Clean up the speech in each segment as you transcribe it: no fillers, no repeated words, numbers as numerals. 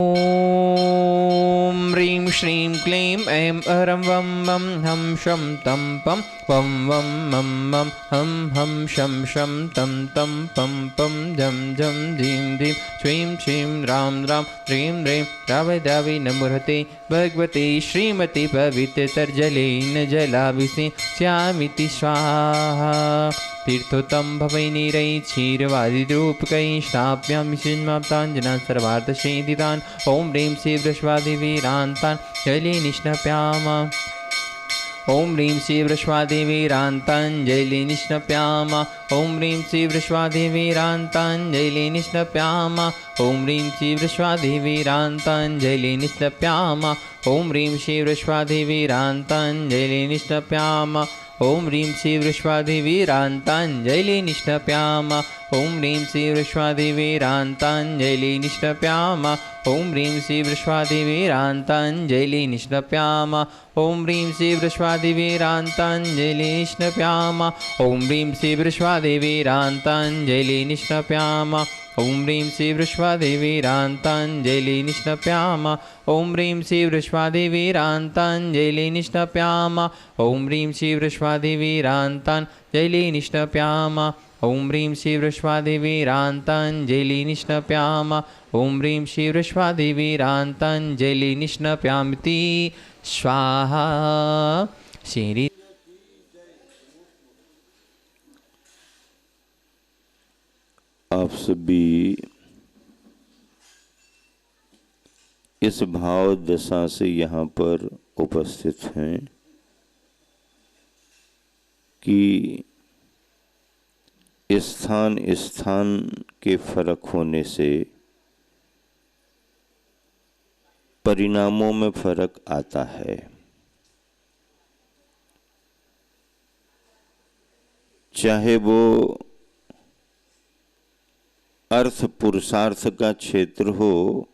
ॐ ह्रीं श्रीं क्लीं ऐं अरं वं वं हं शं तं पं वं वं मं मं हं हं शं शं तं तं पं पं जं जं झीं झीं श्रीं श्रीं रां रां ह्रीं ह्रीं द्रावय द्रावय नमोहते भगवते श्रीमती पवित्रतर्जलेन जलाभिषेच्यामिति स्वाहा। तीर्थोत्तम भवैनीरै क्षीरवादिरूपकै स्थाप्यामि सिंहाप्ताञ्जना सर्वार्थसेदितान् ॐ ह्रीं श्री वृषभादेवीरान्तान् जले निष्णप्यामा। ॐ ह्रीं श्री वृषभादेवीरान्ताञ्जलि निष्णप्यामा। ॐ ह्रीं श्री वृषभादेवीरान्ताञ्जलि निष्णप्यामा। ॐ ह्रीं श्री वृषभादेवीरान्ताञ्जलि निष्णप्यामा। ॐ ह्रीं श्री वृषभादेवीरान्ताञ्जलि निष्णप्यामा। ॐ ह्रीं श्री वृषभादेवीरान्ताञ्जलि निष्णप्यामा। ॐ ह्रीं श्री वृषभादेवीरान्ताञ्जलि निष्णप्यामा। ॐ ह्रीं श्री वृषभादेवीरान्ताञ्जलि निष्णप्यामा। ॐ ह्रीं श्री वृषभादेवीरान्ताञ्जलि निष्णप्यामा। ॐ ह्रीं श्री वृषभादेवीरान्ताञ्जलि निष्णप्यामा। ॐ ह्रीं श्री वृषभादेवीरान्ताञ्जलि निष्णप्यामा। ॐ ह्रीं श्री वृषभादेवीरान्ताञ्जलि निष्णप्यामा। ॐ ह्रीं श्री वृषभादेवीरान्ताञ्जलि निष्णप्यामा। ॐ ह्रीं श्री वृषभादेवीरान्ताञ्जलि निष्णप्यामा। ॐ ह्रीं श्री वृषभादेवीरान्ताञ्जलि निष्णप्यामिति स्वाहा। श्री आप सभी इस भाव दशा से यहाँ पर उपस्थित हैं कि स्थान स्थान के फर्क होने से परिणामों में फर्क आता है। चाहे वो अर्थ पुरुषार्थ का क्षेत्र हो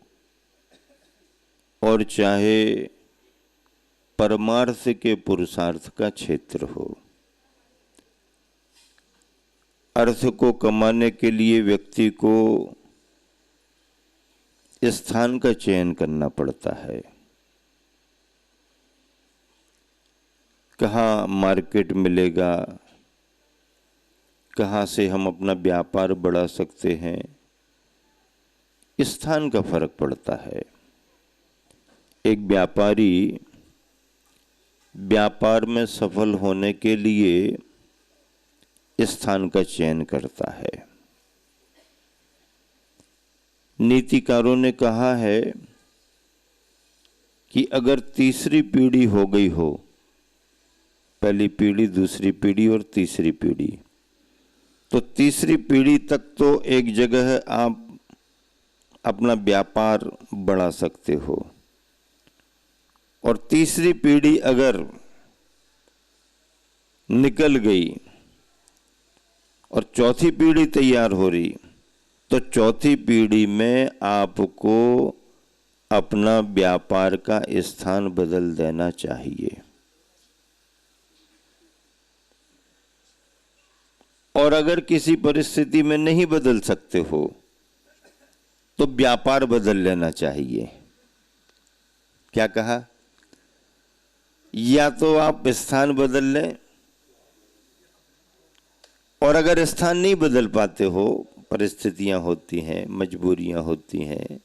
और चाहे परमार्थ के पुरुषार्थ का क्षेत्र हो। अर्थ को कमाने के लिए व्यक्ति को स्थान का चयन करना पड़ता है। कहाँ मार्केट मिलेगा, कहाँ से हम अपना व्यापार बढ़ा सकते हैं, स्थान का फर्क पड़ता है। एक व्यापारी व्यापार में सफल होने के लिए स्थान का चयन करता है। नीतिकारों ने कहा है कि अगर तीसरी पीढ़ी हो गई हो, पहली पीढ़ी, दूसरी पीढ़ी और तीसरी पीढ़ी, तो तीसरी पीढ़ी तक तो एक जगह आप अपना व्यापार बढ़ा सकते हो, और तीसरी पीढ़ी अगर निकल गई और चौथी पीढ़ी तैयार हो रही, तो चौथी पीढ़ी में आपको अपना व्यापार का स्थान बदल देना चाहिए। और अगर किसी परिस्थिति में नहीं बदल सकते हो तो व्यापार बदल लेना चाहिए। क्या कहा? या तो आप स्थान बदल लें, और अगर स्थान नहीं बदल पाते हो, परिस्थितियां होती हैं, मजबूरियां होती हैं,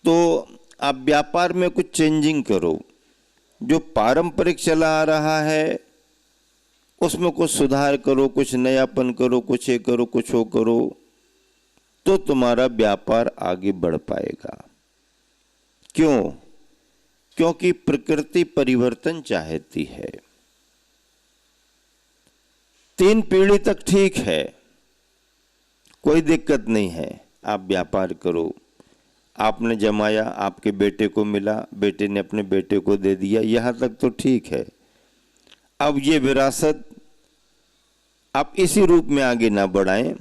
तो आप व्यापार में कुछ चेंजिंग करो। जो पारंपरिक चला आ रहा है उसमें कुछ सुधार करो, कुछ नयापन करो, कुछ ये करो, कुछ वो करो, तो तुम्हारा व्यापार आगे बढ़ पाएगा। क्यों? क्योंकि प्रकृति परिवर्तन चाहती है। 3 पीढ़ी तक ठीक है, कोई दिक्कत नहीं है, आप व्यापार करो। आपने जमाया, आपके बेटे को मिला, बेटे ने अपने बेटे को दे दिया, यहाँ तक तो ठीक है। अब ये विरासत आप इसी रूप में आगे ना बढ़ाएं।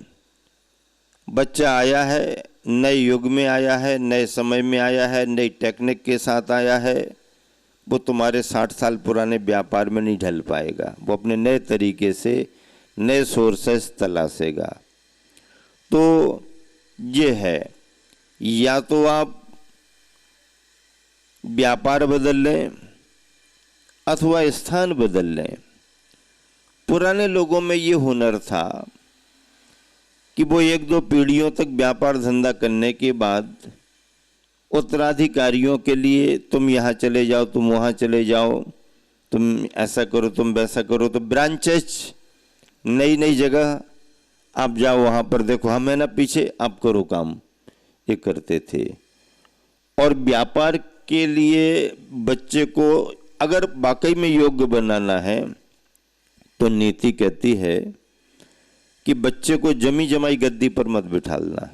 बच्चा आया है, नए युग में आया है, नए समय में आया है, नई टेक्निक के साथ आया है, वो तुम्हारे 60 साल पुराने व्यापार में नहीं ढल पाएगा। वो अपने नए तरीके से नए सोर्सेस तलाशेगा। तो ये है, या तो आप व्यापार बदल लें अथवा स्थान बदल लें। पुराने लोगों में ये हुनर था कि वो 1-2 पीढ़ियों तक व्यापार धंधा करने के बाद उत्तराधिकारियों के लिए तुम यहाँ चले जाओ, तुम वहाँ चले जाओ, तुम ऐसा करो, तुम वैसा करो, तो ब्रांचेस, नई नई जगह आप जाओ, वहाँ पर देखो, हम है ना पीछे, आप करो काम, ये करते थे। और व्यापार के लिए बच्चे को अगर वाकई में योग्य बनाना है तो नीति कहती है कि बच्चे को जमी जमाई गद्दी पर मत बिठालना।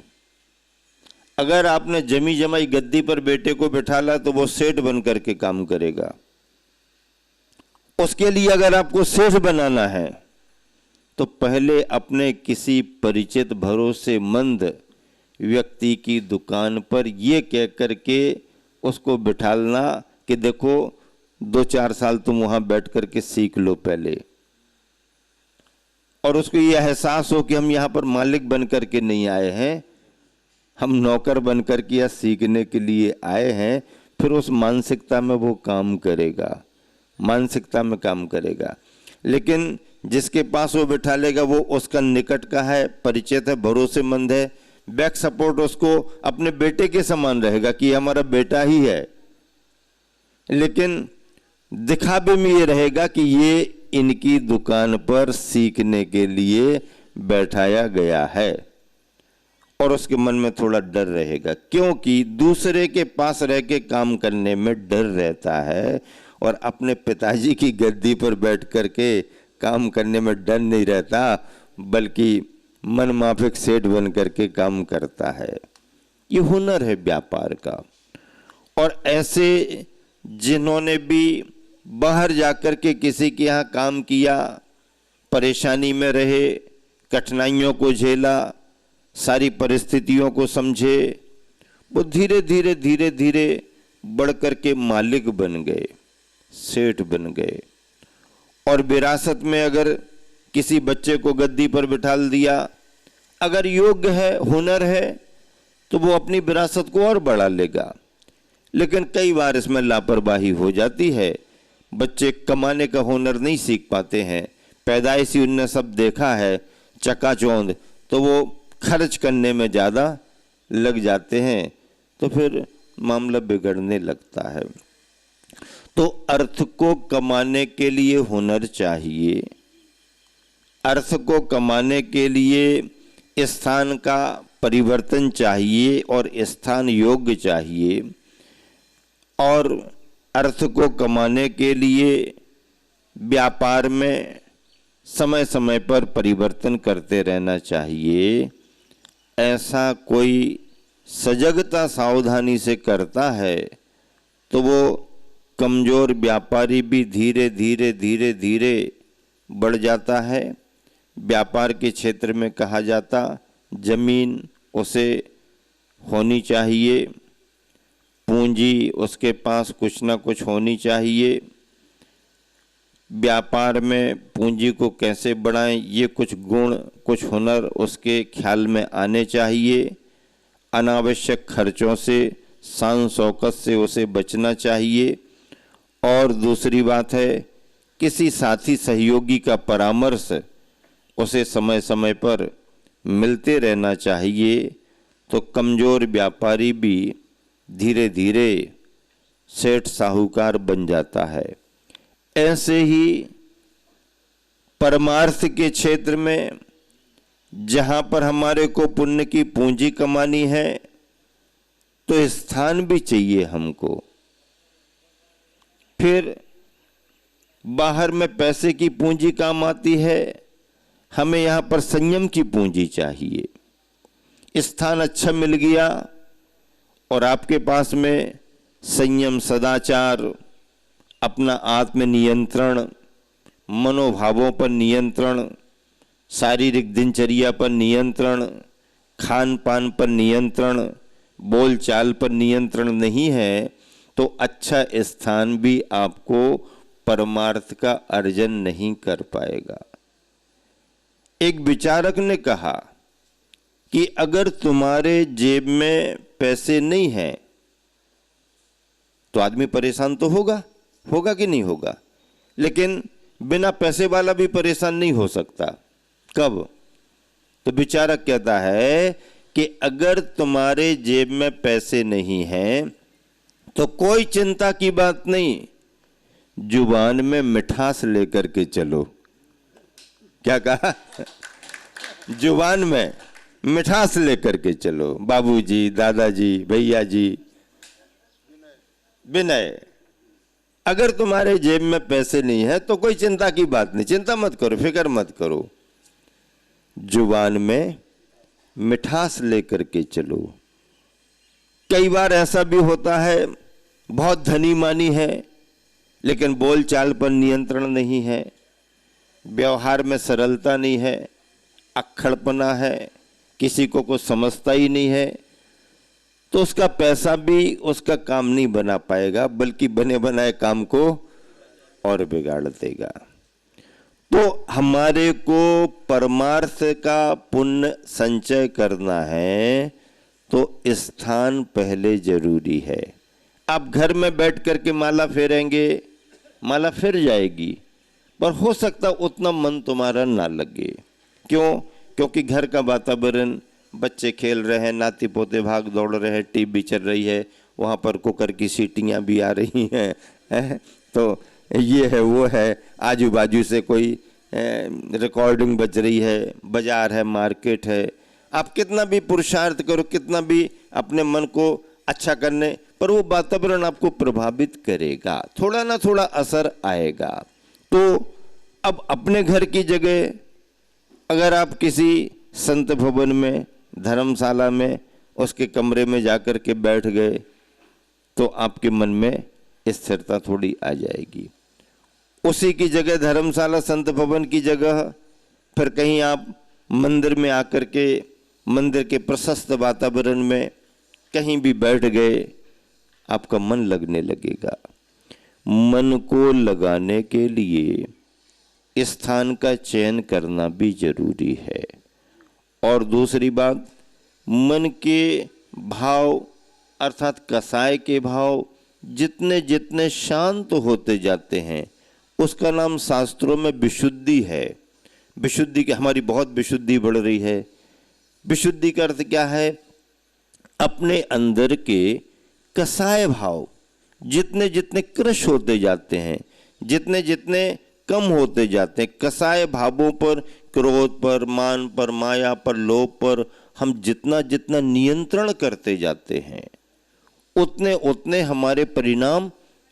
अगर आपने जमी जमाई गद्दी पर बेटे को बिठाला तो वो सेठ बन करके काम करेगा। उसके लिए अगर आपको सेठ बनाना है तो पहले अपने किसी परिचित भरोसेमंद व्यक्ति की दुकान पर ये कह करके उसको बिठालना कि देखो 2-4 साल तुम वहां बैठ करके सीख लो पहले, और उसको ये एहसास हो कि हम यहाँ पर मालिक बन करके नहीं आए हैं, हम नौकर बन करके या सीखने के लिए आए हैं। फिर उस मानसिकता में वो काम करेगा, मानसिकता में काम करेगा। लेकिन जिसके पास वो बिठा लेगा वो उसका निकट का है, परिचित है, भरोसेमंद है, बैक सपोर्ट उसको अपने बेटे के समान रहेगा कि हमारा बेटा ही है, लेकिन दिखावे में ये रहेगा कि ये इनकी दुकान पर सीखने के लिए बैठाया गया है। और उसके मन में थोड़ा डर रहेगा, क्योंकि दूसरे के पास रह के काम करने में डर रहता है और अपने पिताजी की गद्दी पर बैठ करके काम करने में डर नहीं रहता, बल्कि मन माफिक सेठ बन करके काम करता है। ये हुनर है व्यापार का। और ऐसे जिन्होंने भी बाहर जाकर के किसी के यहाँ काम किया, परेशानी में रहे, कठिनाइयों को झेला, सारी परिस्थितियों को समझे, वो धीरे धीरे धीरे धीरे बढ़ करके मालिक बन गए, सेठ बन गए। और विरासत में अगर किसी बच्चे को गद्दी पर बिठाल दिया, अगर योग्य है, हुनर है, तो वो अपनी विरासत को और बढ़ा लेगा। लेकिन कई बार इसमें लापरवाही हो जाती है, बच्चे कमाने का हुनर नहीं सीख पाते हैं, पैदाइशी उनने सब देखा है चकाचौंध, तो वो खर्च करने में ज़्यादा लग जाते हैं, तो फिर मामला बिगड़ने लगता है। तो अर्थ को कमाने के लिए हुनर चाहिए, अर्थ को कमाने के लिए स्थान का परिवर्तन चाहिए और स्थान योग्य चाहिए, और अर्थ को कमाने के लिए व्यापार में समय समय पर परिवर्तन करते रहना चाहिए। ऐसा कोई सजगता सावधानी से करता है तो वो कमजोर व्यापारी भी धीरे धीरे धीरे धीरे बढ़ जाता है। व्यापार के क्षेत्र में कहा जाता, जमीन उसे होनी चाहिए, पूंजी उसके पास कुछ ना कुछ होनी चाहिए। व्यापार में पूंजी को कैसे बढ़ाएं, ये कुछ गुण, कुछ हुनर उसके ख्याल में आने चाहिए। अनावश्यक खर्चों से, शान शौकत से उसे बचना चाहिए। और दूसरी बात है, किसी साथी सहयोगी का परामर्श उसे समय समय पर मिलते रहना चाहिए, तो कमजोर व्यापारी भी धीरे धीरे सेठ साहूकार बन जाता है। ऐसे ही परमार्थ के क्षेत्र में जहां पर हमारे को पुण्य की पूंजी कमानी है, तो स्थान भी चाहिए हमको। फिर बाहर में पैसे की पूंजी काम आती है, हमें यहां पर संयम की पूंजी चाहिए। स्थान अच्छा मिल गया और आपके पास में संयम, सदाचार, अपना आत्म नियंत्रण, मनोभावों पर नियंत्रण, शारीरिक दिनचर्या पर नियंत्रण, खान पान पर नियंत्रण, बोल चाल पर नियंत्रण नहीं है, तो अच्छा स्थान भी आपको परमार्थ का अर्जन नहीं कर पाएगा। एक विचारक ने कहा कि अगर तुम्हारे जेब में पैसे नहीं हैं तो आदमी परेशान तो होगा, होगा कि नहीं होगा। लेकिन बिना पैसे वाला भी परेशान नहीं हो सकता। कब? तो विचारक कहता है कि अगर तुम्हारे जेब में पैसे नहीं हैं तो कोई चिंता की बात नहीं, जुबान में मिठास लेकर के चलो। क्या कहा? जुबान में मिठास लेकर के चलो। बाबूजी, दादाजी, भैया जी, विनय। अगर तुम्हारे जेब में पैसे नहीं है तो कोई चिंता की बात नहीं, चिंता मत करो, फिक्र मत करो, जुबान में मिठास लेकर के चलो। कई बार ऐसा भी होता है, बहुत धनी मानी है लेकिन बोलचाल पर नियंत्रण नहीं है, व्यवहार में सरलता नहीं है, अक्खड़पना है, किसी को कुछ समझता ही नहीं है, तो उसका पैसा भी उसका काम नहीं बना पाएगा, बल्कि बने बनाए काम को और बिगाड़ देगा। तो हमारे को परमार्थ का पुण्य संचय करना है तो स्थान पहले जरूरी है। आप घर में बैठ करके माला फेरेंगे, माला फिर जाएगी, पर हो सकता उतना मन तुम्हारा ना लगे। क्यों? क्योंकि घर का वातावरण, बच्चे खेल रहे हैं, नाती पोते भाग दौड़ रहे हैं, टीवी चल रही है, वहाँ पर कुकर की सीटियाँ भी आ रही हैं, तो ये है वो है, आजू बाजू से कोई रिकॉर्डिंग बज रही है, बाजार है, मार्केट है। आप कितना भी पुरुषार्थ करो, कितना भी अपने मन को अच्छा करने, पर वो वातावरण आपको प्रभावित करेगा, थोड़ा ना थोड़ा असर आएगा। तो अब अपने घर की जगह अगर आप किसी संत भवन में, धर्मशाला में, उसके कमरे में जाकर के बैठ गए तो आपके मन में स्थिरता थोड़ी आ जाएगी। उसी की जगह धर्मशाला, संत भवन की जगह फिर कहीं आप मंदिर में आकर के, मंदिर के प्रशस्त वातावरण में कहीं भी बैठ गए, आपका मन लगने लगेगा। मन को लगाने के लिए स्थान का चयन करना भी जरूरी है। और दूसरी बात, मन के भाव अर्थात कसाय के भाव जितने जितने शांत होते जाते हैं, उसका नाम शास्त्रों में विशुद्धि है। विशुद्धि की हमारी बहुत विशुद्धि बढ़ रही है। विशुद्धि का अर्थ क्या है? अपने अंदर के कसाय भाव जितने जितने क्रश होते जाते हैं, जितने जितने कम होते जाते हैं, कसाय भावों पर, क्रोध पर, मान पर, माया पर, लोभ पर हम जितना जितना नियंत्रण करते जाते हैं, उतने उतने हमारे परिणाम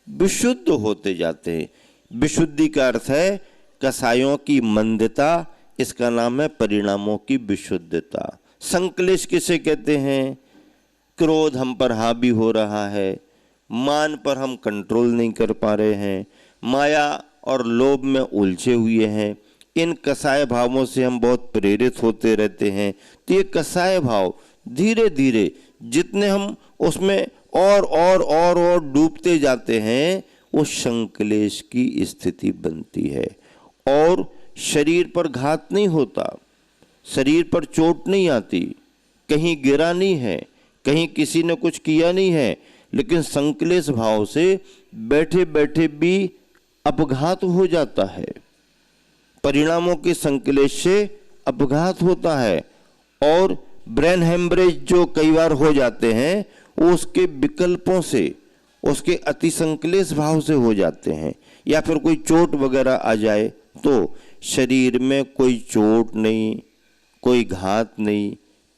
विशुद्ध होते जाते हैं। विशुद्धि का अर्थ है कसायों की मंदता, इसका नाम है परिणामों की विशुद्धता। संक्लेश किसे कहते हैं? क्रोध हम पर हावी हो रहा है, मान पर हम कंट्रोल नहीं कर पा रहे हैं, माया और लोभ में उलझे हुए हैं, इन कसाय भावों से हम बहुत प्रेरित होते रहते हैं। तो ये कसाय भाव धीरे धीरे जितने हम उसमें और डूबते जाते हैं, वो संक्लेश की स्थिति बनती है। और शरीर पर घात नहीं होता, शरीर पर चोट नहीं आती, कहीं गिरा नहीं है, कहीं किसी ने कुछ किया नहीं है, लेकिन संक्लेश भाव से बैठे बैठे भी अपघात हो जाता है। परिणामों के संक्लेश से अपघात होता है और ब्रेन हेमरेज जो कई बार हो जाते हैं, वो उसके विकल्पों से, उसके अति संक्लेश भाव से हो जाते हैं। या फिर कोई चोट वगैरह आ जाए तो शरीर में कोई चोट नहीं, कोई घात नहीं,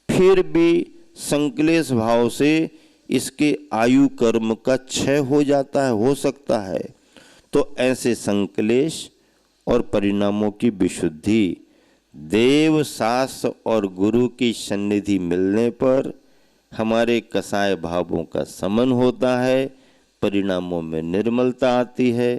फिर भी संक्लेश भाव से इसके आयु कर्म का क्षय हो जाता है, हो सकता है। तो ऐसे संक्लेश और परिणामों की विशुद्धि देव, शास्त्र और गुरु की सन्निधि मिलने पर हमारे कसाय भावों का समन होता है, परिणामों में निर्मलता आती है,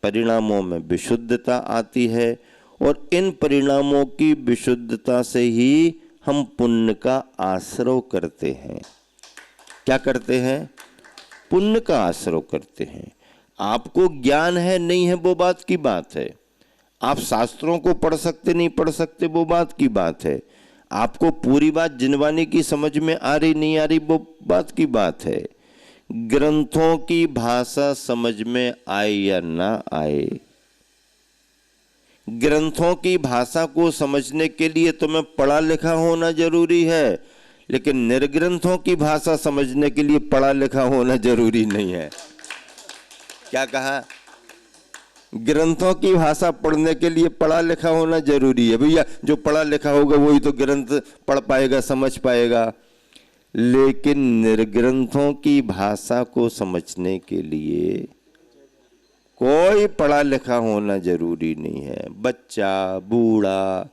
परिणामों में विशुद्धता आती है। और इन परिणामों की विशुद्धता से ही हम पुण्य का आश्रय करते हैं। क्या करते हैं? पुण्य का आश्रय करते हैं। आपको ज्ञान है नहीं है वो बात की बात है, आप शास्त्रों को पढ़ सकते नहीं पढ़ सकते वो बात की बात है, आपको पूरी बात जिनवानी की समझ में आ रही नहीं आ रही वो बात की बात है। ग्रंथों की भाषा समझ में आए या ना आए, ग्रंथों की भाषा को समझने के लिए तुम्हें पढ़ा लिखा होना जरूरी है, लेकिन निर्ग्रंथों की भाषा समझने के लिए पढ़ा लिखा होना जरूरी नहीं है। क्या कहा? ग्रंथों की भाषा पढ़ने के लिए पढ़ा लिखा होना जरूरी है। भैया जो पढ़ा लिखा होगा वही तो ग्रंथ पढ़ पाएगा, समझ पाएगा, लेकिन निर्ग्रंथों की भाषा को समझने के लिए कोई पढ़ा लिखा होना जरूरी नहीं है। बच्चा, बूढ़ा,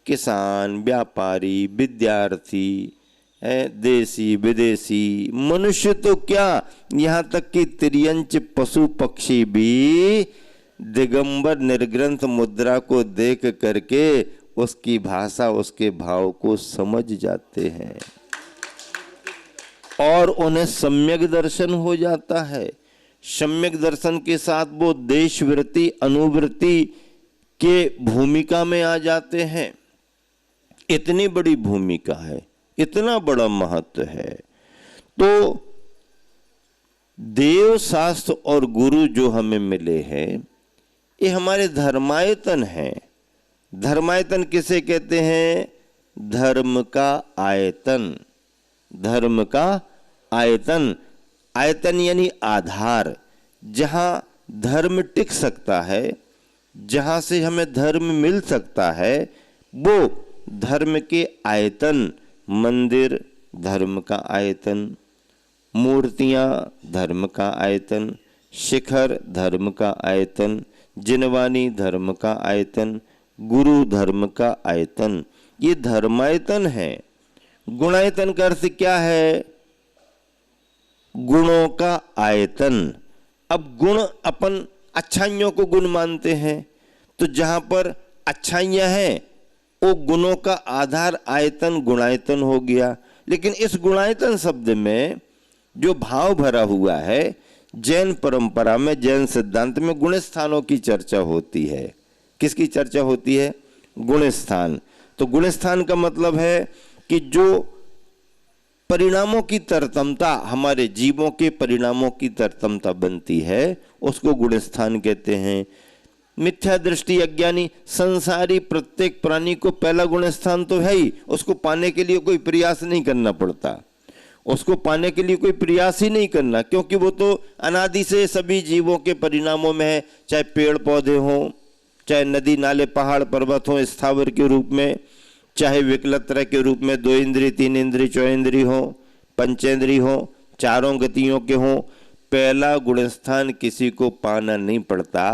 किसान, व्यापारी, विद्यार्थी, देसी विदेशी, मनुष्य तो क्या, यहाँ तक कि तिर्यंच पशु पक्षी भी दिगंबर निर्ग्रंथ मुद्रा को देख करके उसकी भाषा, उसके भाव को समझ जाते हैं और उन्हें सम्यक दर्शन हो जाता है। सम्यक दर्शन के साथ वो देशवृत्ति, अनुवृत्ति के भूमिका में आ जाते हैं। इतनी बड़ी भूमिका है, इतना बड़ा महत्व है। तो देव शास्त्र और गुरु जो हमें मिले हैं, ये हमारे धर्मायतन हैं। धर्मायतन किसे कहते हैं? धर्म का आयतन। धर्म का आयतन, आयतन यानी आधार, जहां धर्म टिक सकता है, जहां से हमें धर्म मिल सकता है, वो धर्म के आयतन। मंदिर धर्म का आयतन, मूर्तियां धर्म का आयतन, शिखर धर्म का आयतन, जिनवानी धर्म का आयतन, गुरु धर्म का आयतन, ये धर्मायतन है। गुणायतन का अर्थ क्या है? गुणों का आयतन। अब गुण अपन अच्छाइयों को गुण मानते हैं, तो जहां पर अच्छाइयां हैं वो गुणों का आधार आयतन गुणायतन हो गया। लेकिन इस गुणायतन शब्द में जो भाव भरा हुआ है, जैन परंपरा में, जैन सिद्धांत में गुण स्थानों की चर्चा होती है। किसकी चर्चा होती है? गुण स्थान। तो गुण स्थान का मतलब है कि जो परिणामों की तरतमता, हमारे जीवों के परिणामों की तरतमता बनती है, उसको गुण स्थान कहते हैं। मिथ्या दृष्टि अज्ञानी संसारी प्रत्येक प्राणी को पहला गुण स्थान तो है ही, उसको पाने के लिए कोई प्रयास नहीं करना पड़ता, उसको पाने के लिए कोई प्रयास ही नहीं करना, क्योंकि वो तो अनादि से सभी जीवों के परिणामों में है। चाहे पेड़ पौधे हों, चाहे नदी नाले पहाड़ पर्वत हों स्थावर के रूप में, चाहे विकलत्र के रूप में 2 इंद्रिय 3 इंद्रिय 4 इंद्रिय हो, पंचेंद्रिय हो, चारों गतियों के हों, पहला गुणस्थान किसी को पाना नहीं पड़ता,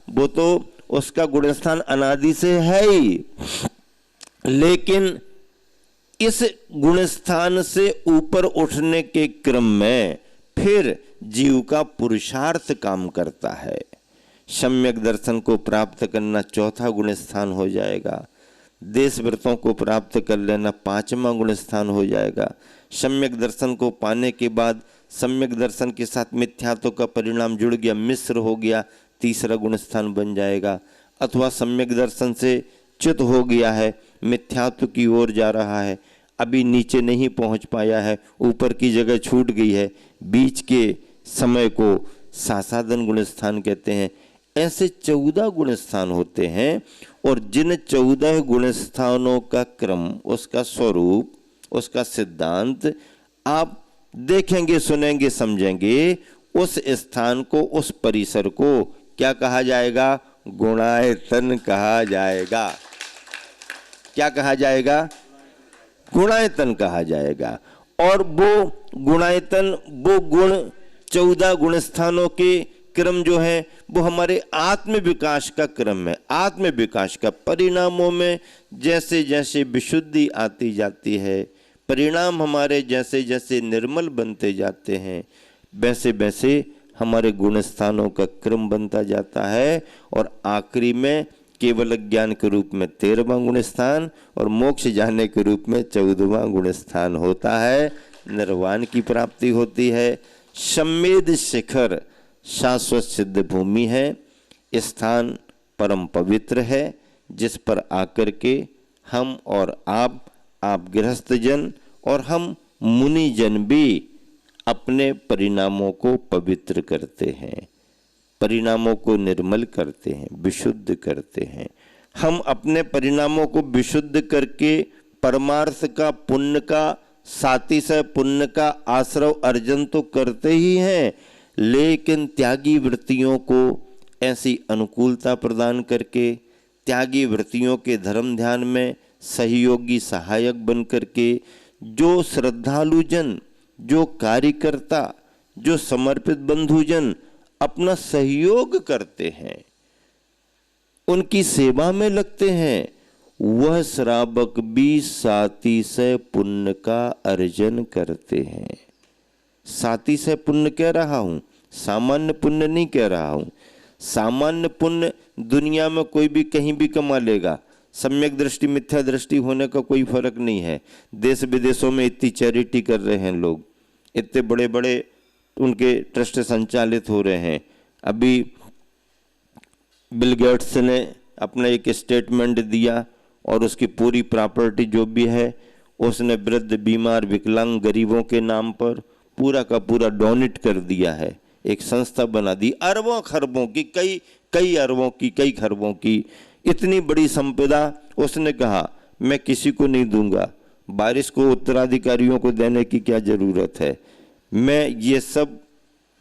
वो तो उसका गुणस्थान अनादि से है ही। लेकिन इस गुणस्थान से ऊपर उठने के क्रम में फिर जीव का पुरुषार्थ काम करता है। सम्यक दर्शन को प्राप्त करना चौथा गुणस्थान हो जाएगा, देश व्रतों को प्राप्त कर लेना 5वां गुणस्थान हो जाएगा। सम्यक दर्शन को पाने के बाद सम्यक दर्शन के साथ मिथ्यात्व का परिणाम जुड़ गया, मिश्र हो गया, 3रा गुणस्थान बन जाएगा। अथवा सम्यक दर्शन से च्युत हो गया है, मिथ्यात्व की ओर जा रहा है, अभी नीचे नहीं पहुंच पाया है, ऊपर की जगह छूट गई है, बीच के समय को सासादन गुणस्थान कहते हैं। ऐसे 14 गुणस्थान होते हैं और जिन 14 गुणस्थानों का क्रम, उसका स्वरूप, उसका सिद्धांत आप देखेंगे, सुनेंगे, समझेंगे, उस स्थान को, उस परिसर को क्या कहा जाएगा? गुणायतन कहा जाएगा। क्या कहा जाएगा? गुणायतन कहा जाएगा। और वो गुणायतन, वो गुण 14 गुण स्थानों के क्रम जो है वो हमारे आत्म विकास का क्रम है। आत्म विकास का परिणामों में जैसे जैसे विशुद्धि आती जाती है, परिणाम हमारे जैसे जैसे निर्मल बनते जाते हैं, वैसे वैसे हमारे गुण स्थानों का क्रम बनता जाता है। और आखिरी में केवल ज्ञान के रूप में 13वां गुण स्थान और मोक्ष जाने के रूप में 14वां गुण स्थान होता है। निर्वाण की प्राप्ति होती है। सम्मेद शिखर शाश्वत सिद्ध भूमि है, स्थान परम पवित्र है, जिस पर आकर के हम और आप गृहस्थ जन और हम मुनि जन भी अपने परिणामों को पवित्र करते हैं, परिणामों को निर्मल करते हैं, विशुद्ध करते हैं। हम अपने परिणामों को विशुद्ध करके परमार्थ का, पुण्य का, सातिशय पुण्य का आश्रव अर्जन तो करते ही हैं, लेकिन त्यागी वृत्तियों को ऐसी अनुकूलता प्रदान करके, त्यागी वृत्तियों के धर्म ध्यान में सहयोगी सहायक बन करके जो श्रद्धालुजन, जो कार्यकर्ता, जो समर्पित बंधुजन अपना सहयोग करते हैं, उनकी सेवा में लगते हैं, वह श्रावक भी सातिशय पुण्य का अर्जन करते हैं। सातिशय पुण्य कह रहा हूं, सामान्य पुण्य नहीं कह रहा हूं। सामान्य पुण्य दुनिया में कोई भी कहीं भी कमा लेगा, सम्यक दृष्टि मिथ्या दृष्टि होने का कोई फर्क नहीं है। देश विदेशों में इतनी चैरिटी कर रहे हैं लोग, इतने बड़े बड़े उनके ट्रस्ट संचालित हो रहे हैं। अभी बिल गेट्स ने अपना एक स्टेटमेंट दिया और उसकी पूरी प्रॉपर्टी जो भी है उसने वृद्ध, बीमार, विकलांग, गरीबों के नाम पर पूरा का पूरा डोनेट कर दिया है। एक संस्था बना दी, अरबों खरबों की, कई अरबों की, कई खरबों की इतनी बड़ी संपदा। उसने कहा मैं किसी को नहीं दूंगा, बारिश को उत्तराधिकारियों को देने की क्या जरूरत है, मैं ये सब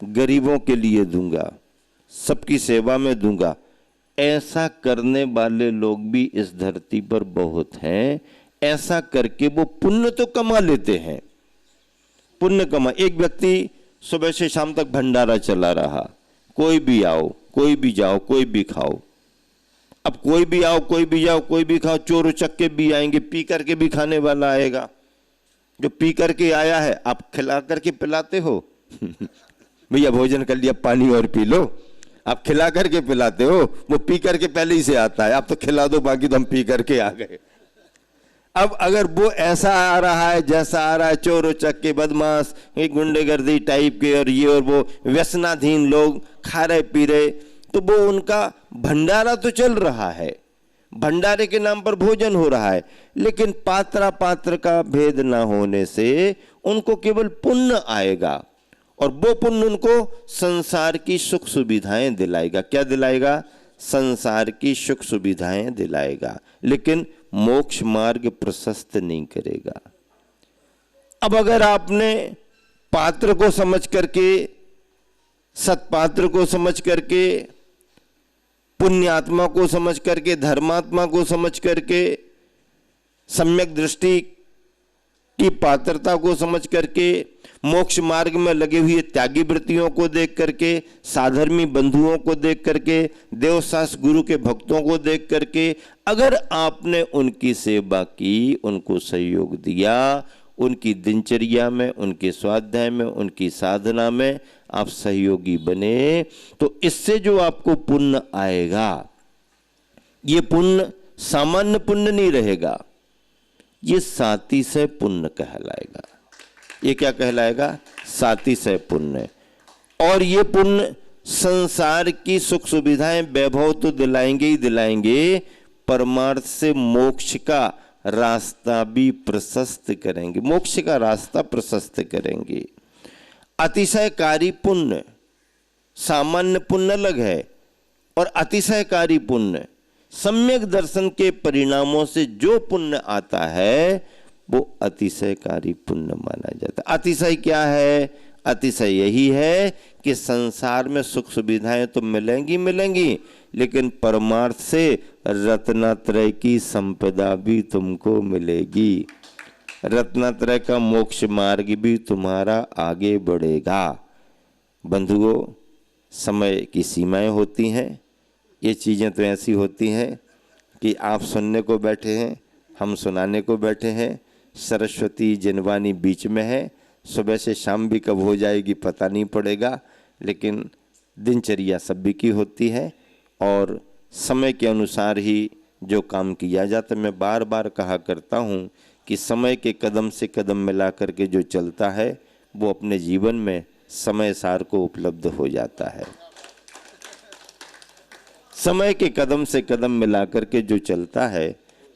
गरीबों के लिए दूंगा, सबकी सेवा में दूंगा। ऐसा करने वाले लोग भी इस धरती पर बहुत हैं। ऐसा करके वो पुण्य तो कमा लेते हैं, पुण्य कमा। एक व्यक्ति सुबह से शाम तक भंडारा चला रहा, कोई भी आओ, कोई भी जाओ, कोई भी खाओ। अब कोई भी आओ, कोई भी जाओ, कोई भी खाओ, चोर उचक्के भी आएंगे, पी करके भी खाने वाला आएगा। जो पी करके आया है आप खिला करके पिलाते हो भैया भोजन कर लिया, पानी और पी लो, आप खिला करके पिलाते हो। वो पी करके पहले ही से आता है, आप तो खिला दो, बाकी तो हम पी करके आ गए। अब अगर वो ऐसा आ रहा है जैसा आ रहा है, चोर उचक्के, बदमाश, गुंडेगर्दी टाइप के और ये और वो व्यसनाधीन लोग खा रहे पी रहे, तो वो उनका भंडारा तो चल रहा है, भंडारे के नाम पर भोजन हो रहा है, लेकिन पात्रा पात्र का भेद ना होने से उनको केवल पुण्य आएगा और वो पुण्य उनको संसार की सुख सुविधाएं दिलाएगा। क्या दिलाएगा? संसार की सुख सुविधाएं दिलाएगा, लेकिन मोक्ष मार्ग प्रशस्त नहीं करेगा। अब अगर आपने पात्र को समझ करके, सत्पात्र को समझ करके, पुण्यात्मा को समझ करके, धर्मात्मा को समझ करके, सम्यक दृष्टि की पात्रता को समझ करके, मोक्ष मार्ग में लगे हुए त्यागी वृत्तियों को देख करके, साधर्मी बंधुओं को देख करके, देवशास्त्र गुरु के भक्तों को देख करके अगर आपने उनकी सेवा की, उनको सहयोग दिया, उनकी दिनचर्या में, उनके स्वाध्याय में, उनकी साधना में आप सहयोगी बने, तो इससे जो आपको पुण्य आएगा, ये पुण्य सामान्य पुण्य नहीं रहेगा, ये सातिशय पुण्य कहलाएगा। ये क्या कहलाएगा? सातिशय पुण्य। और ये पुण्य संसार की सुख सुविधाएं, वैभव तो दिलाएंगे ही दिलाएंगे, परमार्थ से मोक्ष का रास्ता भी प्रशस्त करेंगे, मोक्ष का रास्ता प्रशस्त करेंगे। अतिशयकारी पुण्य, सामान्य पुण्य अलग है और अतिशयकारी पुण्य, सम्यक दर्शन के परिणामों से जो पुण्य आता है वो अतिशयकारी पुण्य माना जाता है। अतिशय क्या है? अतिशय यही है कि संसार में सुख सुविधाएं तो मिलेंगी मिलेंगी, लेकिन परमार्थ से रत्नत्रय की संपदा भी तुमको मिलेगी, रत्नत्रय का मोक्ष मार्ग भी तुम्हारा आगे बढ़ेगा। बंधुओं, समय की सीमाएं होती हैं, ये चीज़ें तो ऐसी होती हैं कि आप सुनने को बैठे हैं, हम सुनाने को बैठे हैं, सरस्वती जिनवानी बीच में है, सुबह से शाम भी कब हो जाएगी पता नहीं पड़ेगा, लेकिन दिनचर्या सभी की होती है और समय के अनुसार ही जो काम किया जाता है। मैं बार बार कहा करता हूँ कि समय के कदम से कदम मिला करके जो चलता है वो अपने जीवन में समय सार को उपलब्ध हो जाता है। समय के कदम से कदम मिला करके जो चलता है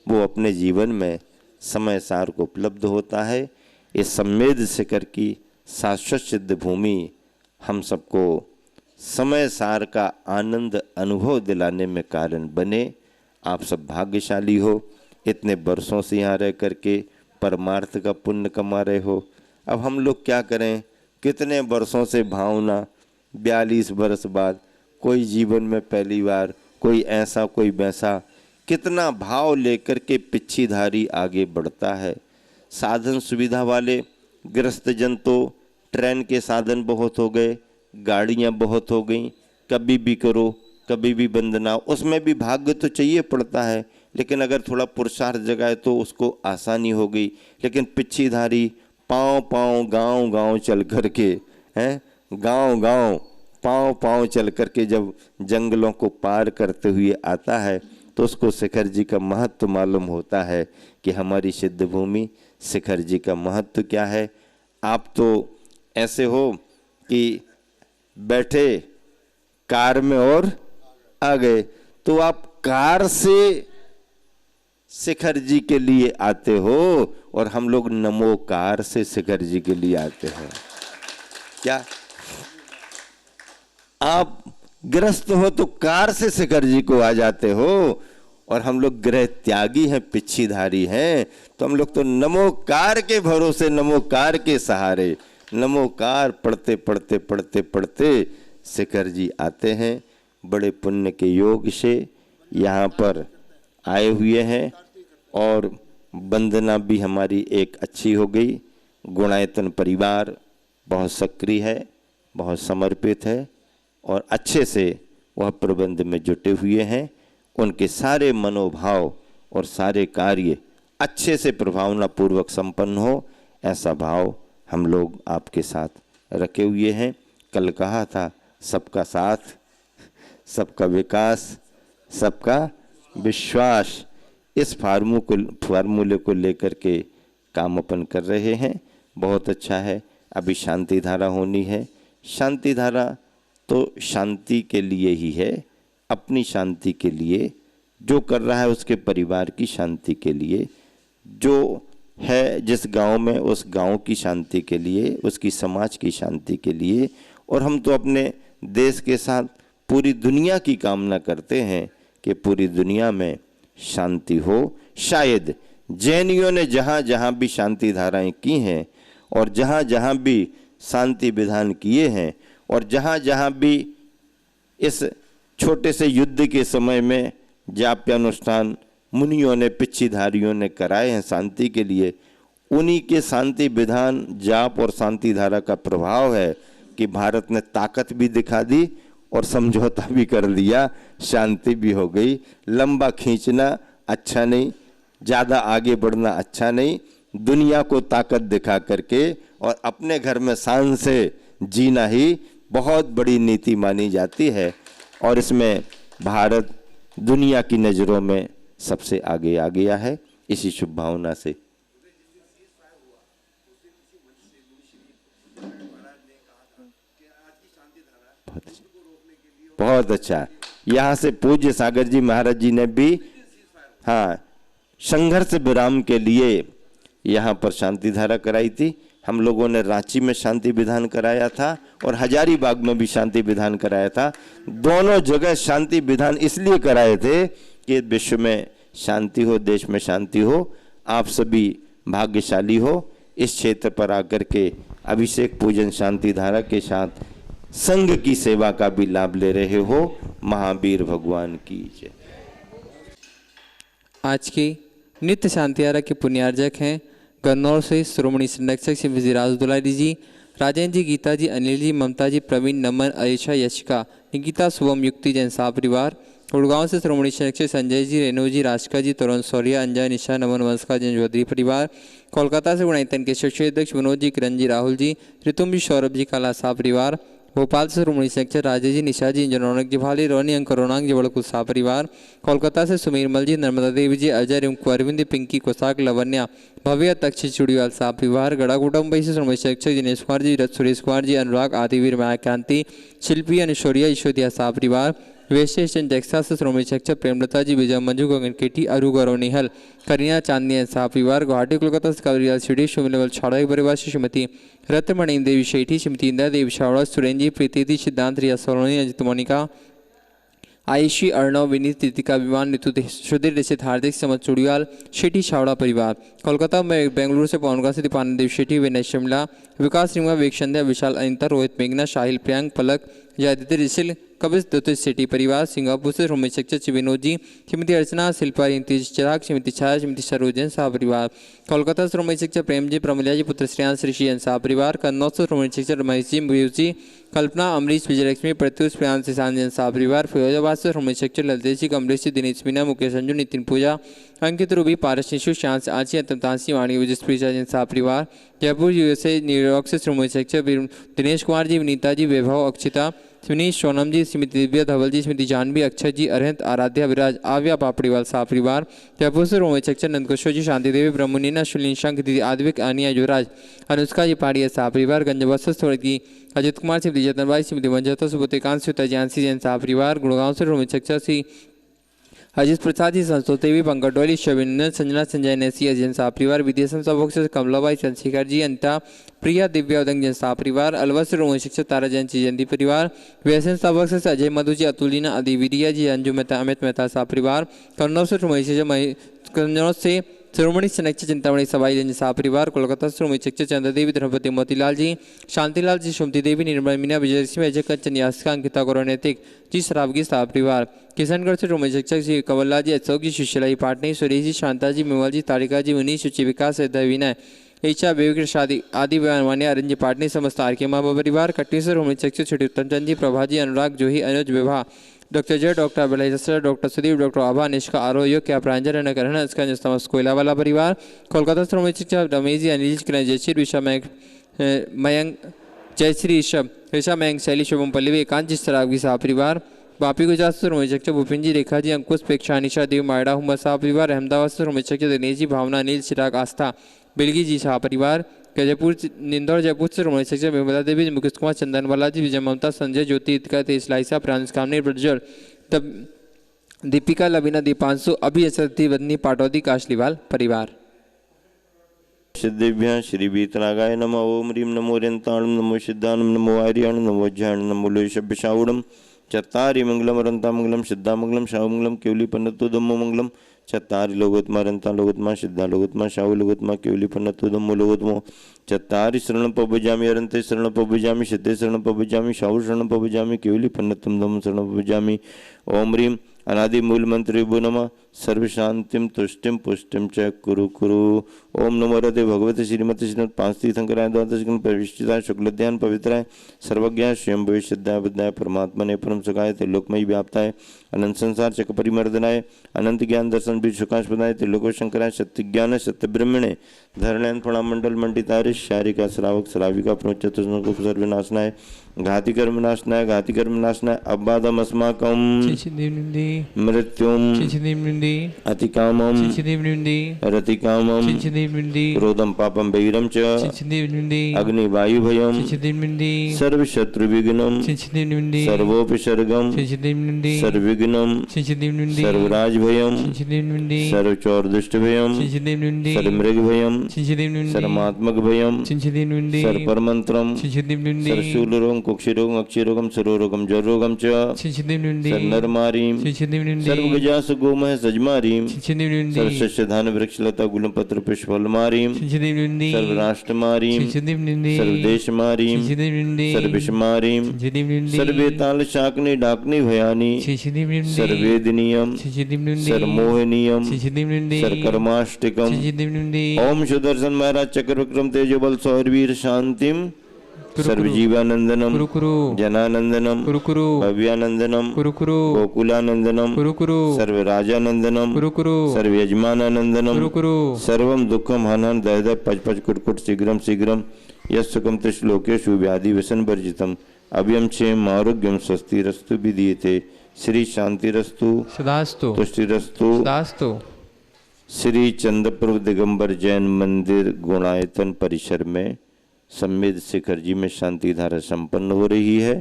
वो अपने जीवन में समय सार को उपलब्ध होता है। इस संवेद शिखर की शाश्वत सिद्ध भूमि हम सबको समय सार का आनंद अनुभव दिलाने में कारण बने। आप सब भाग्यशाली हो, इतने वर्षों से यहाँ रह करके परमार्थ का पुण्य कमा रहे हो। अब हम लोग क्या करें, कितने वर्षों से भावना, 42 वर्ष बाद, कोई जीवन में पहली बार, कोई ऐसा कोई वैसा, कितना भाव लेकर के पिछीधारी आगे बढ़ता है। साधन सुविधा वाले गृहस्थ जन तो ट्रेन के साधन बहुत हो गए, गाड़ियाँ बहुत हो गई, कभी भी करो कभी भी बंद ना हो, उसमें भी भाग्य तो चाहिए पड़ता है, लेकिन अगर थोड़ा पुरुषार्थ जगाए तो उसको आसानी हो गई। लेकिन पिछीधारी पाँव गांव गांव चल करके हैं, गांव पाँव चल करके जब जंगलों को पार करते हुए आता है तो उसको शिखर जी का महत्व मालूम होता है कि हमारी सिद्ध भूमि शिखर जी का महत्व क्या है। आप तो ऐसे हो कि बैठे कार में और आ गए, तो आप कार से शिखर जी के लिए आते हो और हम लोग नमो कार से शिखर जी के लिए आते हैं। क्या आप गृहस्थ हो तो कार से शिखर जी को आ जाते हो, और हम लोग गृह त्यागी हैं, पिछीधारी हैं, तो हम लोग तो नमोकार के भरोसे, नमोकार के सहारे, नमोकार पढ़ते पढ़ते पढ़ते पढ़ते शिखर जी आते हैं। बड़े पुण्य के योग से यहाँ पर आए हुए हैं और वंदना भी हमारी एक अच्छी हो गई। गुणायतन परिवार बहुत सक्रिय है, बहुत समर्पित है और अच्छे से वह प्रबंध में जुटे हुए हैं। उनके सारे मनोभाव और सारे कार्य अच्छे से प्रभावनापूर्वक संपन्न हो, ऐसा भाव हम लोग आपके साथ रखे हुए हैं। कल कहा था सबका साथ, सबका विकास, सबका विश्वास, इस फार्मूले को लेकर के काम अपन कर रहे हैं। बहुत अच्छा है। अभी शांति धारा होनी है। शांति धारा तो शांति के लिए ही है, अपनी शांति के लिए, जो कर रहा है उसके परिवार की शांति के लिए, जो है जिस गांव में उस गांव की शांति के लिए, उसकी समाज की शांति के लिए। और हम तो अपने देश के साथ पूरी दुनिया की कामना करते हैं कि पूरी दुनिया में शांति हो। शायद जैनियों ने जहाँ जहाँ भी शांति धाराएं की हैं और जहाँ जहाँ भी शांति विधान किए हैं और जहाँ जहाँ भी इस छोटे से युद्ध के समय में जाप्यानुष्ठान मुनियों ने, पिछीधारियों ने कराए हैं शांति के लिए, उन्हीं के शांति विधान, जाप और शांति धारा का प्रभाव है कि भारत ने ताकत भी दिखा दी और समझौता भी कर लिया, शांति भी हो गई। लंबा खींचना अच्छा नहीं, ज़्यादा आगे बढ़ना अच्छा नहीं, दुनिया को ताकत दिखा करके और अपने घर में शान से जीना ही बहुत बड़ी नीति मानी जाती है। और इसमें भारत दुनिया की नज़रों में सबसे आगे आ गया है। इसी शुभ भावना से बहुत अच्छा। यहाँ से पूज्य सागर जी महाराज जी ने भी संघर्ष विराम के लिए यहाँ पर शांति धारा कराई थी। हम लोगों ने रांची में शांति विधान कराया था और हजारीबाग में भी शांति विधान कराया था। दोनों जगह शांति विधान इसलिए कराए थे कि विश्व में शांति हो, देश में शांति हो। आप सभी भाग्यशाली हो, इस क्षेत्र पर आकर के अभिषेक पूजन शांति धारा के साथ संघ की सेवा का भी लाभ ले रहे हो। महावीर भगवान की जय। आज की नित्य शांति धारा के पुण्यार्जक हैं गन्नौर से श्रोमणी संरक्षक श्री विजयराज दुलारी जी, राजेंद्र जी, गीता जी, अनिल जी, ममता जी, प्रवीण, नमन, अयशा, यशिका, निकिता, शुभम, युक्ति, जैन शाह परिवार। गुड़गांव से श्रोमणी संरक्षक संजय जी, रेणु जी, राशिका जी, तरुण सौर्या, अंजय, निशा, नमन, वंशका, जैन चौधरी परिवार। कोलकाता से गुणायतन के क्षेत्रीय अध्यक्ष विनोद जी, किरण जी, राहुल जी, ऋतुम जी, सौरभ जी, काला शाह परिवार। भोपाल से श्रोमणी संरक्षक राजेश जी, निशा जी, रौनक जी, भाली, रोनी, अंक, रोनांग जी, बड़कुल शाह परिवार। कोलकाता से सुमीरमल जी, नर्मदा देवी जी, अजय, रिंकू, अरविंद, पिंकी, कोसाक, लवन्या, भव्य, तक्षी, चुड़ीवाल शाह परिवार। गड़ागुड़ा मुंबई से श्रोमणी संरक्षक दिनेश कुमार जी, सुरेश कुमार जी, अनुराग, आदिवीर, माया, कांति, शिल्पी, अनुशौर्या, ईश्वरिया शाह परिवार। वैशेषन टेक्सास श्रोमणी शिक्षक प्रेमलता जी, विजय मंजू गगन केटी, अरु गौरव निहल, करीना चांदनी सह परिवार, गुवाहाटी कोलकाता स्कावरिया सिटी शुभलेवल छाड़ा परिवार, श्रीमती रत्नमणि देवी शेठी, श्रीमती इंदिरा देवी शावड़ा, सुरेंद्र जी, प्रीति सिद्धांत, रिया सोलोनी, अजित मोनिका, आयुषी, अर्णव, विनीत, तितिका, विमान, नितु, सुधीर दीक्षित, हार्दिक, समझ चुड़ियाल, शेठी छावड़ा परिवार, कोलकाता में बेंगलुरु से पवनगा से दीपानंद देव शेठी, विनय शिमला, विकास रिंगा, वेक्षंध्या, विशाल अनिता, रोहित मेघना, शाहिल, प्रियांक, पलक, जयादित्य ऋषिल, कबिस दत्त शेठी परिवार, सिंगापुर से रोमित शिक्षक विनोद जी, श्रीमती अर्चना, शिल्पा, इंतिज चिराग, श्रीमती छाया, श्रीमती सरोजन शाह परिवार, कोलकाता से रोमित शिक्षक प्रेम जी, प्रमलिया जी, पुत्र श्रेयांश, ऋषि शाह परिवार, कन्नौज से रोमित शिक्षक रमेश जी, मयूर जी, कल्पना, अमरीश, विजयलक्ष्मी, प्रत्युष, प्रियांश, ईशान शाह परिवार, फिरोजाबाद से रोमित शिक्षक ललितेश जी, कमलेश जी, दिनेश मीना, मुकेश अंजू, नितिन पूजा, अंकित रूबी, पारस शिशु, शांत आची, अंतम तांसी, वाणी, विजय शाह परिवार, जयपुर यूएसए, न्यूयॉर्क से रोमित शिक्षक दिनेश कुमार जी, विनीता जी, वैभव, अक्षिता, सुनीश, सोनम जी, श्रीमती दिव्या धवल जी, श्रीमती जानवी, अक्षय जी, अरहंत, आराध्या, विराज, आव्या पापड़ीवाल शाह परिवार, जयपुर से रोमित शिक्षक नंदकिशोर जी, शांति देवी, ब्रह्मनीना, शुलिन शंख, दीदी आद्विक, आनिया, युवराज, अनुष्का जी, पाड़िया शाह परिवार, गंजबस्त की अजित कुमार, श्रीमती जतनबाई, श्रीमती मंजता, सुबोधिकांत, श्रीता जानसी जैन शाह परिवार, गुड़गांव से रोमित शिक्षक श्री अजित प्रसाद जी, संतोष देवी, पंकज डोली, शविन, संजना, संजय नेसी, अजयन शाह परिवार, विदेशन सभोग से कमलाबाई, चंद्रशेखर जी, अनिता, प्रिया, दिव्या, उदंग जैन शाह परिवार, अलवर से रोमित शिक्षक तारा जैन जयंती परिवार, व्यसन सभोग से अजय मधु जी, अतुलिना, आदिविरिया जी, अंजू मेहता, अमित मेहता शाह परिवार, कन्नौज से रोमित शिक्षक, कन्नौज से शिरोमणि सनक्ष चिंतामणि सबाई जैन शाह परिवार, कोलकाता से रोमित शिक्षक चंद्र देवी, द्रौपदी, मोतीलाल जी, शांतिलाल जी, सुमति देवी, निर्मल मीना, विजयलक्ष्मी, अजय कंचन, यासिका, अंकिता, गौरव, नैतिक जी, सरावगी शाह परिवार, किशनगढ़ से रोमित शिक्षक जी, कवल्ला जी, अशोक जी, सुशीला पाटनी, सुरेश जी, शांता जी, मेवल जी, तारिका जी, मुनीश, सुचि, विकास, विनय, ईशा, बेबी, शादी आदि मान्य, अरंजी पाटनी, समस्त आरके माँ परिवार, कटनी से रोमित शिक्षक छोटी उत्तमचंद जी, प्रभा जी, अनुराग, जोही, अनुज, Vivah, doctor Jay, doctor Abhilash, doctor Sudeep, doctor Abha, Nishka, Arogya, क्या प्रांजल, नकरण, इसका समस्त कोयला वाला परिवार, कोलकाता से रोमित शिक्षक रमेश जी, अनिल जी, जयश्री, ऋषभ, मयंक, जयश्री, ऋषभ, मयंक, शैली, शुभम, पल्लवी, एकांत जी, सरागी शाह परिवार, वापी गुजरात से रोमित शिक्षक भूपिन जी, रेखा जी, अंकुश, प्रेक्षा, निशा, देव, मायड़ा, हुमर शाह परिवार, अहमदाबाद से रोमित शिक्षक दिनेश जी, भावना, अनिल, चिराग, आस्था, बिलगी जी शाह परिवार, जयपुर, इंदौर, जयपुर से रोमित शिक्षक विमला देवी, मुकेश कुमार, चंदनवाला जी, विजय ममता, संजय, ज्योति, इतिका, तेज, लाइसा, प्रांश, कामनी, प्रज्वल, तब दीपिका, लबीना, दीपांशु, अभी असरती, वदनी, पाटौदी, काशलीवाल परिवार। सिद्धेभ्य श्री वीतरागाय नमः। ओम ह्रीं नमो रंताणं, नमो सिद्धाणं, नमो आर्याणं, नमो ज्ञानं, नमो लोहिषभ्यशावडं, चत्तारि मंगलम अरंता मंगलम, सिद्धा मंगलम, शाव मंगलम, केवली पन्नतो धम्मो मंगलम, चत्तारि लोकोत्मा रंता लोकोत्मा, सिद्धा लोकोत्मा, शाव लोकोत्मा, केवली पन्नतो धम्मो लोकोत्मो, चत्तारि शरणं पवजामि, अरंते शरणं पवजामि, सिद्धे शरणं पवजामि, शाव शरणं पवजामि, केवली पन्नतम धम्मो शरणं पवजामि। ओम ह्रीं अनादि मूल मंत्र विभो नमः। सर्व शांतिम तुष्टिम पुष्टिम च कुरु कुरु। ओम नमो रते भगवते श्रीमती श्रीमद पांच तीर्थंकराय द्वादश प्रविष्टिताय शुक्लध्यान पवित्राय सर्वज्ञाय स्वयं भविष्यद्याय बुद्धाय परमात्मने परम सुखाय त्रिलोकमयी व्याप्ताय अनंत संसार चक परिमर्दनाय अनंत ज्ञान दर्शन बीज सुखास्पदाय त्रिलोक शंकराय सत्य ज्ञान सत्य ब्रह्मणे धरण्यन प्रणा मंडल मंडिताय शारिका श्रावक श्राविका प्रणोच्चतुष्ण सर्वनाशनाय घाति कर्म नाशनाय घाति कर्म नाशनाय अबाधम अस्माकम मृत्युम अतिकामम रतिकामम क्रोधम पापम वैरम च अग्नि वायु भयम सर्व शत्रु विघ्नम सर्वोपसर्गम सर्वविघ्नम सर्वराज भयम सर्वचौर दुष्ट भयम सर्वमृग भयम सर्वमात्मक भयम सर्वपरमंत्रम सर्वशूल रोगम कुक्षि रोगम अक्षि रोगम सरोरोगम जर रोगम च सर्वनरमारीम सर्वगजास गोमह सजमारीम सर्वशस्यधान वृक्षलता गुलम पत्र पुष्पफलमारीम सर्वराष्ट्रमारीम सर्वदेशमारीम सर्वविषमारीम सर्वेताल शाकनी डाकनी भयानी सर्वेदिनियम सर्वमोहनीयम सर्वकर्माष्टिकम। ओम सुदर्शन महाराज चक्र विक्रम तेजोबल सौरवीर शांतिम सर्वजीवानंदनम जनानंदनम भव्यानंदनम गोकुलानंदनम सर्वराजानंदनम सर्वयजमानानंदनम सर्वम दुखम हनन दय दय पच पच कुटकुट शीघ्रम शीघ्रम यस्सुकम त्रिश्लोकेषु व्याधि व्यसन वर्जितम अभयम क्षेम आरोग्यम स्वस्तिरस्तु विधीयते। श्री शांतिरस्तु सदास्तु तुष्टिरस्तु सदास्तु। श्री चंद्रप्रभु दिगंबर जैन मंदिर गुणायतन परिसर में संवेद शिखर जी में शांति धारा संपन्न हो रही है।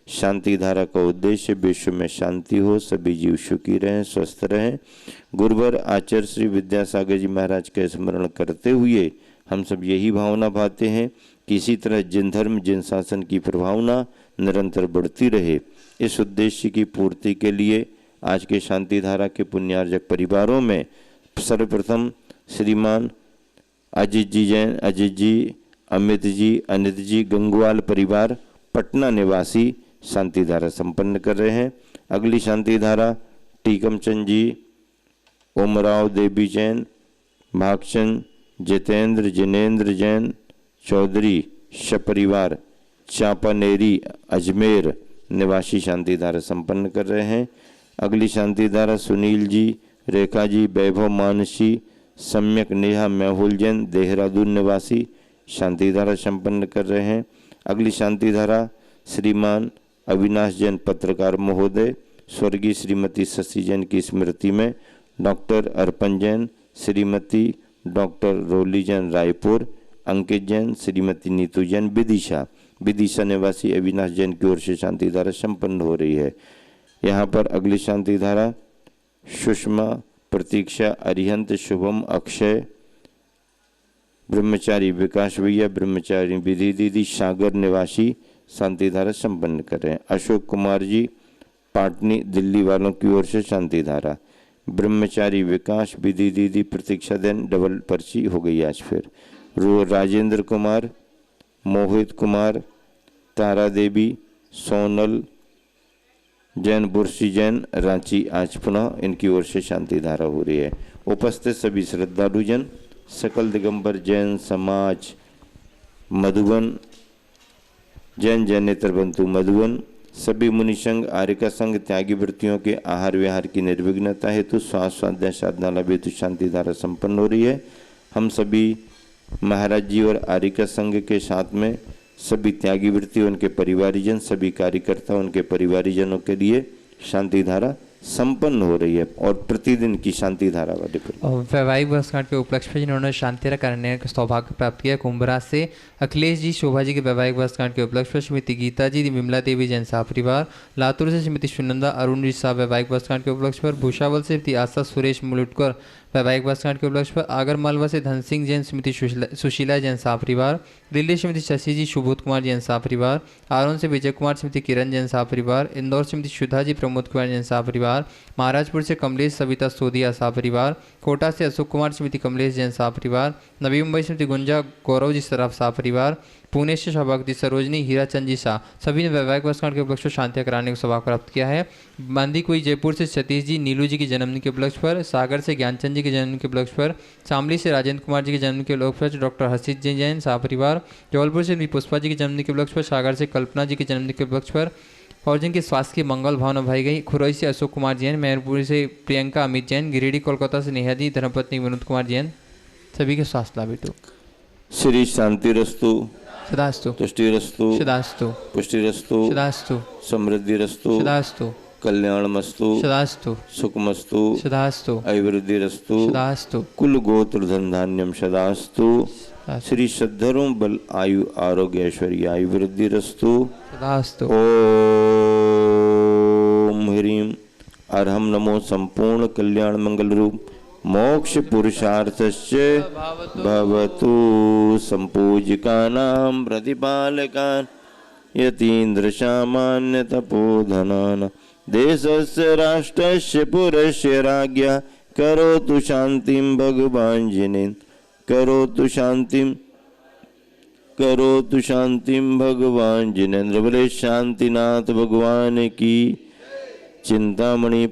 शांति धारा का उद्देश्य विश्व में शांति हो, सभी जीव सुखी रहें, स्वस्थ रहें। गुरुवर आचार्य श्री विद्यासागर जी महाराज का स्मरण करते हुए हम सब यही भावना भाते हैं कि इसी तरह जिन धर्म जिन शासन की प्रभावना निरंतर बढ़ती रहे। इस उद्देश्य की पूर्ति के लिए आज के शांति धारा के पुण्यार्जक परिवारों में सर्वप्रथम श्रीमान अजित जी जैन, अजित जी, अमित जी, अनित जी गंगवाल परिवार पटना निवासी शांति धारा संपन्न कर रहे हैं। अगली शांति धारा टीकमचंद जी, ओमराव देवी जैन, भागचंद, जितेंद्र, जिनेन्द्र जैन चौधरी सपरिवार चांपानेरी अजमेर निवासी शांति धारा संपन्न कर रहे हैं। अगली शांति धारा सुनील जी, रेखा जी, वैभव मानसी, सम्यक नेहा मेहुल जैन देहरादून निवासी शांति धारा संपन्न कर रहे हैं। अगली शांति धारा श्रीमान अविनाश जैन पत्रकार महोदय, स्वर्गीय श्रीमती शशि जैन की स्मृति में डॉक्टर अर्पण जैन, श्रीमती डॉक्टर रोली जैन रायपुर, अंकित जैन, श्रीमती नीतू जैन विदिशा निवासी अविनाश जैन की ओर से शांति धारा संपन्न हो रही है। यहाँ पर अगली शांति धारा सुषमा, प्रतीक्षा, अरिहंत, शुभम, अक्षय, ब्रह्मचारी विकास भैया, ब्रह्मचारी विधि दीदी सागर निवासी शांति धारा संपन्न कर रहे हैं। अशोक कुमार जी पाटनी दिल्ली वालों की ओर से शांति धारा, ब्रह्मचारी विकास, विधि दीदी, प्रतीक्षा देन डबल पर्ची हो गई आज फिर। राजेंद्र कुमार, मोहित कुमार, तारा देवी, सोनल जैन, बुर्शी जैन रांची आज पुनः इनकी ओर से शांति धारा हो रही है। उपस्थित सभी श्रद्धालु जन, सकल दिगंबर जैन समाज मधुबन, जैन जैनेतर बंधु मधुबन, सभी मुनि संघ, आर्यका संघ, त्यागी वृत्तियों के आहार विहार की निर्विघ्नता हेतु श्वास स्वाध्याय साधना हेतु शांति धारा संपन्न हो रही है। हम सभी महाराज जी और आर्यका संघ के साथ में सभी त्यागी वृत्ति, उनके परिवारीजन, सभी कार्यकर्ता, उनके परिवारीजनों के लिए शांति धारा संपन्न हो रही है और प्रतिदिन की शांति धारा वाले वैवाहिक वर्षगांठ के उपलक्ष्य में जिन्होंने शांति धारा करने का सौभाग्य प्राप्त किया कुंभराज से अखिलेश जी, शोभा जी के वैवाहिक वर्षगांठ के उपलक्ष्य में श्रीमती गीता जी, विमला देवी जैन साह परिवार, लातूर से श्रीमती सुनंदा अरुण जी साह वैवाहिक वर्षगांठ के उपलक्ष्य पर, भूषावल से श्रीमती आशा सुरेश मुलुटकर वैवाहिक वर्षगांठ के उपलक्ष्य पर, आगर मालवा से धन सिंह जैन, श्रीमती सुशीला जैन साह परिवार, दिल्ली श्रीमती शशि जी, सुबोध कुमार जैन साह परिवार, आरोन से विजय कुमार, श्रीमती किरण जैन साह परिवार, इंदौर श्रीमती सुधा जी, प्रमोद कुमार जैन साह परिवार, महाराजपुर से कमलेश सविता सोदिया साह परिवार, कोटा से अशोक कुमार, श्रीमती कमलेश जैन साह परिवार, नवी मुंबई श्रीमती गुंजा गौरव जी सराफ साह परिवार, पुणे से सौभाग्यवती सरोजनी हीराचंद जी शाह सभी ने वैवाहिक वर्षगांठ के उपलक्ष्य में शांति कराने का सौभाग्य प्राप्त किया है। बांदीकुई जयपुर से सतीश जी, नीलू जी की जन्मदिन के उपलक्ष्य पर, सागर से ज्ञानचंद जी के जन्मदिन के उपलक्ष्य पर, शामली से राजेंद्र कुमार जी के जन्मदिन के उपलक्ष्य पर डॉक्टर हर्षित जी जैन शाह परिवार, जबलपुर से पुष्पा जी के जन्मदिन के उपलक्ष्य पर, सागर से कल्पना जी के जन्मदिन के उपलक्ष्य पर और जिनके स्वास्थ्य की मंगल भावना भाई गई, खुरई से अशोक कुमार जैन, मैरपुर से प्रियंका अमित जैन, गिरिडीह कोलकाता से नेहा जी, धर्मपत्नी विनोद कुमार जैन सभी के स्वास्थ्य लाभ हेतु श्री शांतिरस्तु, सदास्तु, तुष्टिरस्तु, सदास्तु, पुष्टिरस्तु, सदास्तु, समृद्धिरस्तु, सदास्तु, कल्याणमस्तु, सदास्तु, सुखमस्तु, सदास्तु, अभिवृद्धिरस्तु, सदास्तु, कुल गोत्र धन धान्यम सदास्तु, श्री सद्धरों बल आयु आरोग्य ऐश्वर्य आयु वृद्धिरस्तु, सदास्तु। ओम ह्रीं अर्हम नमो संपूर्ण कल्याण मंगल रूप मोक्ष पुरुषार्थस्य भवतु संपूजिकानां प्रतिपालकान् यतीन्द्र सामान्य तपोधनान् देशस्य राष्ट्रस्य पुरस्य राज्ञः करोतु शांतिं भगवान् जिनेन्द्र करोतु शांतिं भगवान जिनेन्द्र। बोले शांतिनाथ भगवान की। चिंतामणि